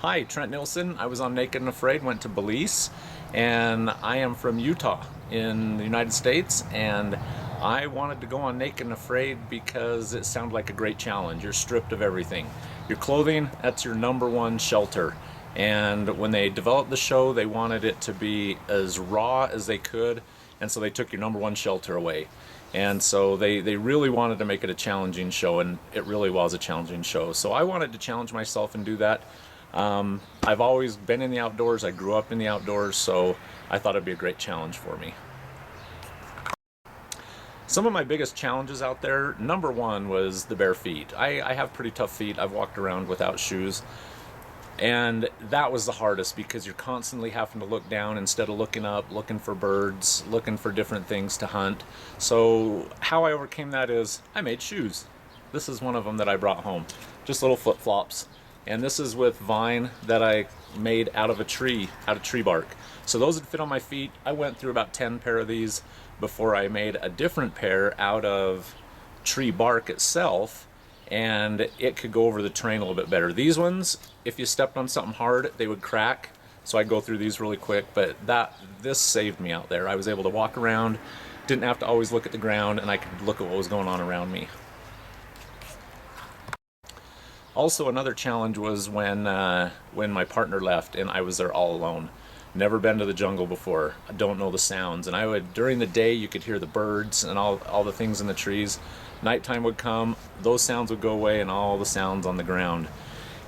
Hi, Trent Nielsen. I was on Naked and Afraid, went to Belize, and I am from Utah in the United States, and I wanted to go on Naked and Afraid because it sounded like a great challenge. You're stripped of everything. Your clothing, that's your number one shelter. And when they developed the show, they wanted it to be as raw as they could, and so they took your number one shelter away. And so they really wanted to make it a challenging show, and it really was a challenging show. So I wanted to challenge myself and do that. I've always been in the outdoors. I grew up in the outdoors, so I thought it'd be a great challenge for me. Some of my biggest challenges out there, number one was the bare feet. I have pretty tough feet. I've walked around without shoes. And that was the hardest because you're constantly having to look down instead of looking up, looking for birds, looking for different things to hunt. So how I overcame that is I made shoes. This is one of them that I brought home. Just little flip-flops. And this is with vine that I made out of tree bark. So those would fit on my feet. I went through about 10 pair of these before I made a different pair out of tree bark itself, and it could go over the terrain a little bit better. These ones, if you stepped on something hard, they would crack. So I'd go through these really quick, but this saved me out there. I was able to walk around, didn't have to always look at the ground, and I could look at what was going on around me. Also, another challenge was when my partner left and I was there all alone. Never been to the jungle before. I don't know the sounds, and I would during the day you could hear the birds and all the things in the trees. Nighttime would come, those sounds would go away, and all the sounds on the ground.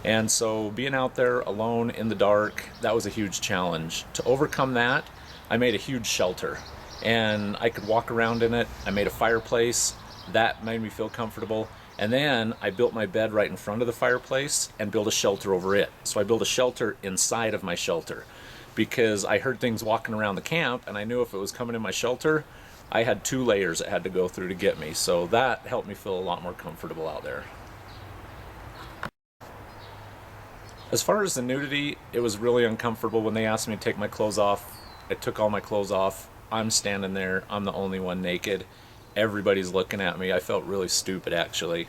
And so being out there alone in the dark, that was a huge challenge. To overcome that, I made a huge shelter, and I could walk around in it. I made a fireplace. That made me feel comfortable. And then I built my bed right in front of the fireplace and built a shelter over it. So I built a shelter inside of my shelter because I heard things walking around the camp, and I knew if it was coming in my shelter, I had 2 layers it had to go through to get me. So that helped me feel a lot more comfortable out there. As far as the nudity, it was really uncomfortable when they asked me to take my clothes off. I took all my clothes off. I'm standing there. I'm the only one naked. Everybody's looking at me. I felt really stupid, actually.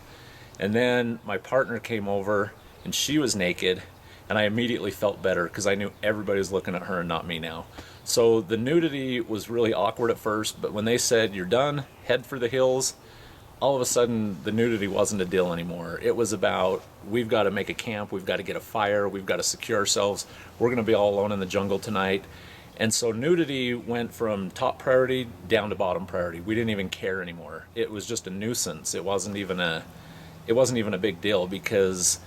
And then my partner came over and she was naked, and I immediately felt better because I knew everybody was looking at her and not me now. So the nudity was really awkward at first, but when they said you're done, head for the hills, all of a sudden the nudity wasn't a deal anymore. It was about, we've got to make a camp, we've got to get a fire, we've got to secure ourselves, we're going to be all alone in the jungle tonight. And so nudity went from top priority down to bottom priority. We didn't even care anymore. It was just a nuisance. It wasn't even a big deal because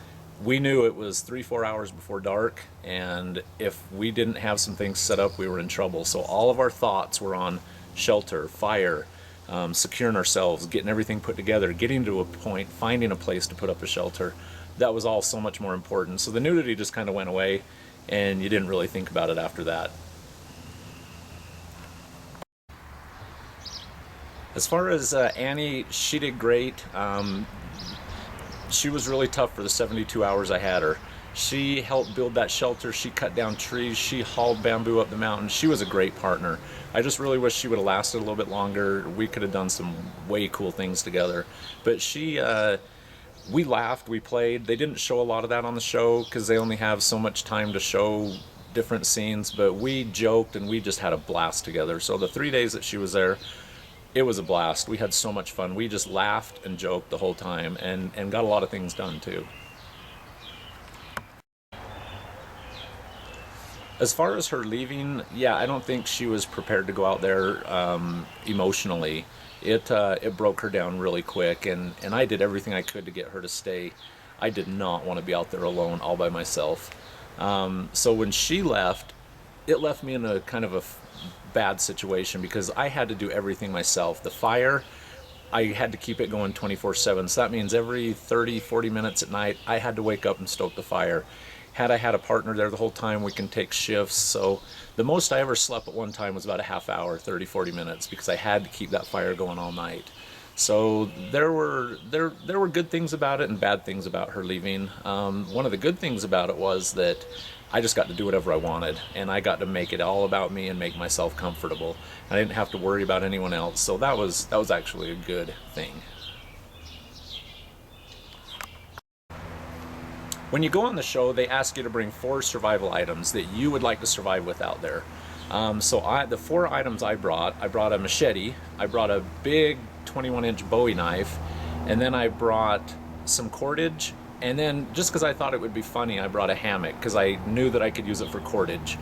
we knew it was 3-4 hours before dark, and if we didn't have some things set up, we were in trouble. So all of our thoughts were on shelter, fire, securing ourselves, getting everything put together, getting to a point, finding a place to put up a shelter. That was all so much more important. So the nudity just kind of went away, and you didn't really think about it after that. As far as Annie, she did great. She was really tough for the 72 hours I had her. She helped build that shelter. She cut down trees. She hauled bamboo up the mountain. She was a great partner. I just really wish she would have lasted a little bit longer. We could have done some way cool things together. But we laughed, we played. They didn't show a lot of that on the show because they only have so much time to show different scenes. But we joked and we just had a blast together. So the 3 days that she was there, it was a blast. We had so much fun. We just laughed and joked the whole time and got a lot of things done too. As far as her leaving, yeah, I don't think she was prepared to go out there emotionally. It broke her down really quick, and I did everything I could to get her to stay. I did not want to be out there alone all by myself. So when she left, it left me in a kind of a bad situation because I had to do everything myself. The fire, I had to keep it going 24/7. So that means every 30-40 minutes at night, I had to wake up and stoke the fire. Had I had a partner there the whole time, we can take shifts. So the most I ever slept at one time was about a half hour, 30-40 minutes, because I had to keep that fire going all night. So there were good things about it and bad things about her leaving. One of the good things about it was that I just got to do whatever I wanted, and I got to make it all about me and make myself comfortable. I didn't have to worry about anyone else. So that was actually a good thing. When you go on the show, they ask you to bring 4 survival items that you would like to survive with out there. The 4 items I brought a machete, I brought a big 21-inch Bowie knife, and then I brought some cordage, and then just because I thought it would be funny, I brought a hammock because I knew that I could use it for cordage.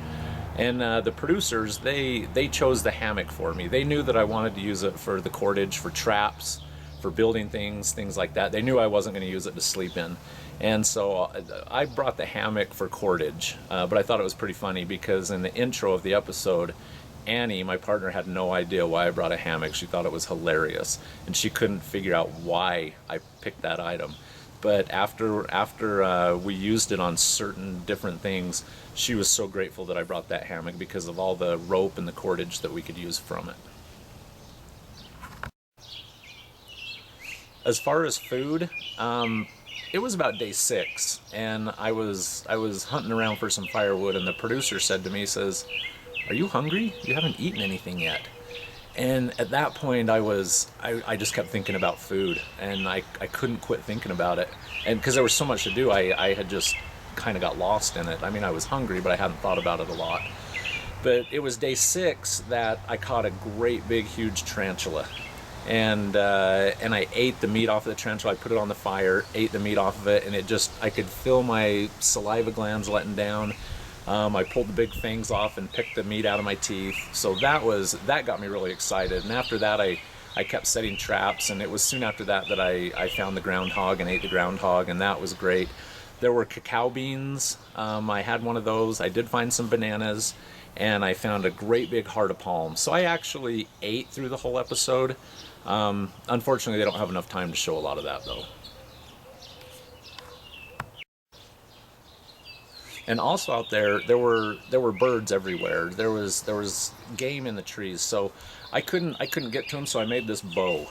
And the producers, they chose the hammock for me. They knew that I wanted to use it for the cordage, for traps, for building things like that. They knew I wasn't going to use it to sleep in. And so I brought the hammock for cordage, but I thought it was pretty funny because in the intro of the episode, Annie, my partner, had no idea why I brought a hammock. She thought it was hilarious, and she couldn't figure out why I picked that item. But after we used it on certain different things, she was so grateful that I brought that hammock because of all the rope and the cordage that we could use from it. As far as food, it was about day 6, and I was hunting around for some firewood, and the producer said to me, says, "Are you hungry? You haven't eaten anything yet." And at that point, I just kept thinking about food, and I couldn't quit thinking about it. And because there was so much to do, I had just kind of got lost in it. I mean, I was hungry, but I hadn't thought about it a lot. But it was day 6 that I caught a great big huge tarantula. And I ate the meat off of the tarantula. I put it on the fire, ate the meat off of it, and I could feel my saliva glands letting down. I pulled the big fangs off and picked the meat out of my teeth. So that got me really excited. And after that, I kept setting traps, and it was soon after that I found the groundhog and ate the groundhog, and that was great. There were cacao beans. I had one of those. I did find some bananas, and I found a great big heart of palm. So I actually ate through the whole episode. Unfortunately, they don't have enough time to show a lot of that, though. And also out there were birds everywhere. There was game in the trees, so I couldn't get to them. So I made this bow,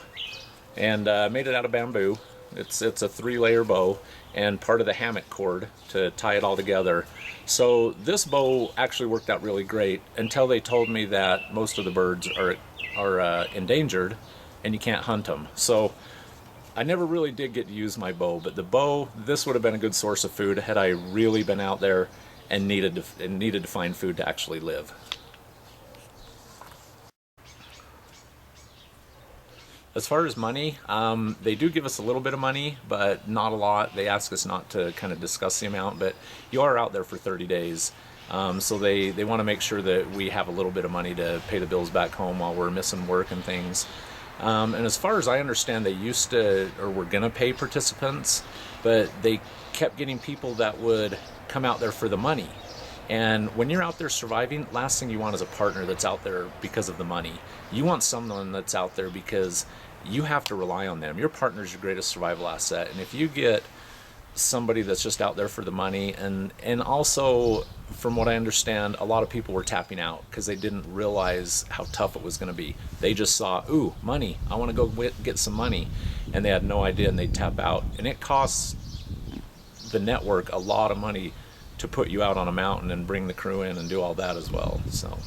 and made it out of bamboo. It's a 3-layer bow, and part of the hammock cord to tie it all together. So this bow actually worked out really great until they told me that most of the birds are endangered, and you can't hunt them. So I never really did get to use my bow, but the bow, this would have been a good source of food had I really been out there and needed to find food to actually live. As far as money, they do give us a little bit of money, but not a lot. They ask us not to kind of discuss the amount, but you are out there for 30 days. So they want to make sure that we have a little bit of money to pay the bills back home while we're missing work and things. And as far as I understand, they used to, or were going to pay participants, but they kept getting people that would come out there for the money. And when you're out there surviving, last thing you want is a partner that's out there because of the money. You want someone that's out there because you have to rely on them. Your partner's your greatest survival asset. And if you get somebody that's just out there for the money, and also, from what I understand, a lot of people were tapping out because they didn't realize how tough it was going to be. They just saw, ooh, money, I want to go get some money, and they had no idea, and they'd tap out. And it costs the network a lot of money to put you out on a mountain and bring the crew in and do all that as well. So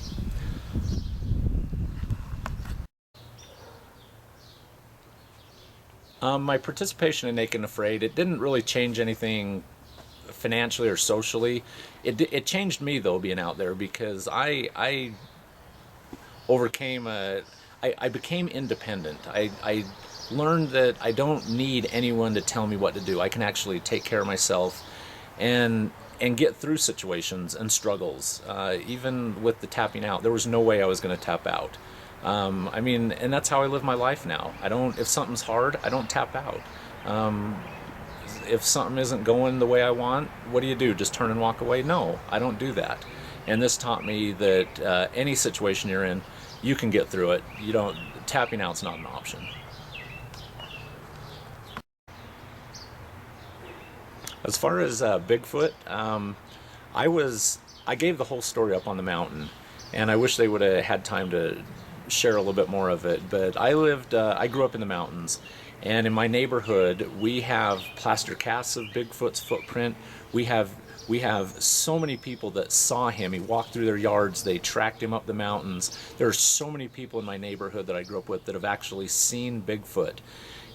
my participation in Naked and Afraid, it didn't really change anything financially or socially. It changed me, though, being out there, because I became independent. I learned that I don't need anyone to tell me what to do. I can actually take care of myself and get through situations and struggles. Even with the tapping out, there was no way I was going to tap out. And that's how I live my life now. If something's hard, I don't tap out. If something isn't going the way I want, what do? Just turn and walk away? No, I don't do that. And this taught me that any situation you're in, you can get through it. Tapping out's not an option. As far as Bigfoot, I gave the whole story up on the mountain, and I wish they would have had time to share a little bit more of it. But I grew up in the mountains, and in my neighborhood we have plaster casts of Bigfoot's footprint. We have so many people that saw him. He walked through their yards. They tracked him up the mountains. There are so many people in my neighborhood that I grew up with that have actually seen Bigfoot.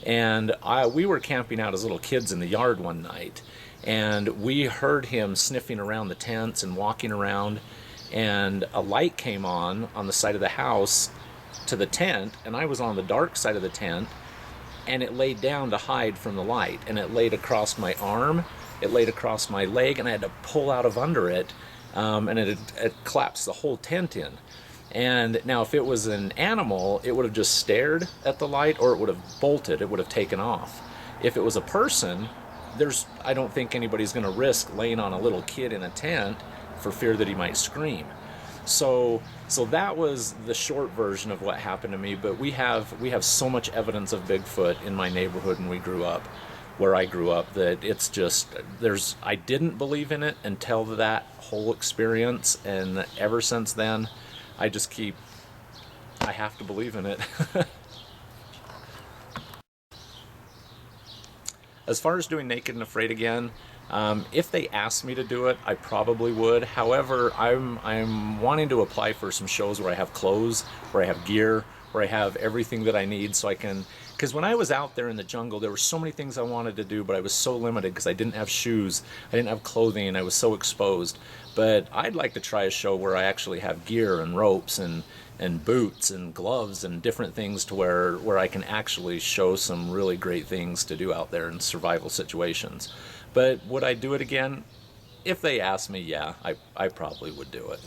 And we were camping out as little kids in the yard one night, And we heard him sniffing around the tents and walking around, and a light came on the side of the house to the tent, and I was on the dark side of the tent, and it laid down to hide from the light, and it laid across my arm, it laid across my leg, and I had to pull out of under it, and it collapsed the whole tent in. And now if it was an animal, it would have just stared at the light, or it would have bolted, it would have taken off. If it was a person, I don't think anybody's going to risk laying on a little kid in a tent for fear that he might scream. So that was the short version of what happened to me. But we have so much evidence of Bigfoot in my neighborhood where I grew up, that it's just, I didn't believe in it until that whole experience, and ever since then, I have to believe in it. As far as doing Naked and Afraid again, if they asked me to do it, I probably would. However, I'm wanting to apply for some shows where I have clothes, where I have gear, where I have everything that I need, so I can, because when I was out there in the jungle, there were so many things I wanted to do, but I was so limited because I didn't have shoes, I didn't have clothing, I was so exposed. But I'd like to try a show where I actually have gear and ropes and boots and gloves and different things, to where I can actually show some really great things to do out there in survival situations. But would I do it again? If they asked me, yeah, I probably would do it.